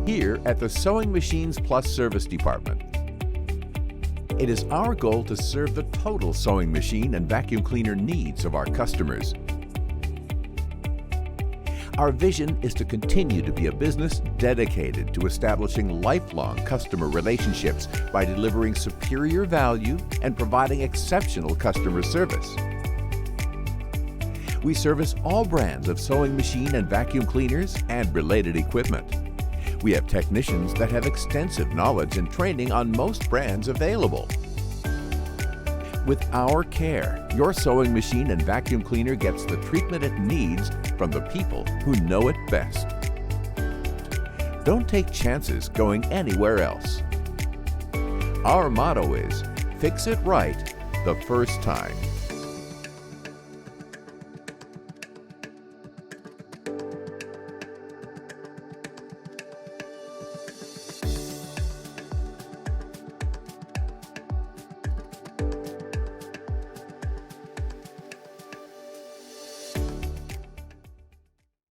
here at the Sewing Machines Plus Service Department. It is our goal to serve the total sewing machine and vacuum cleaner needs of our customers. Our vision is to continue to be a business dedicated to establishing lifelong customer relationships by delivering superior value and providing exceptional customer service. We service all brands of sewing machine and vacuum cleaners and related equipment. We have technicians that have extensive knowledge and training on most brands available. With our care, your sewing machine and vacuum cleaner gets the treatment it needs from the people who know it best. Don't take chances going anywhere else. Our motto is, fix it right the first time.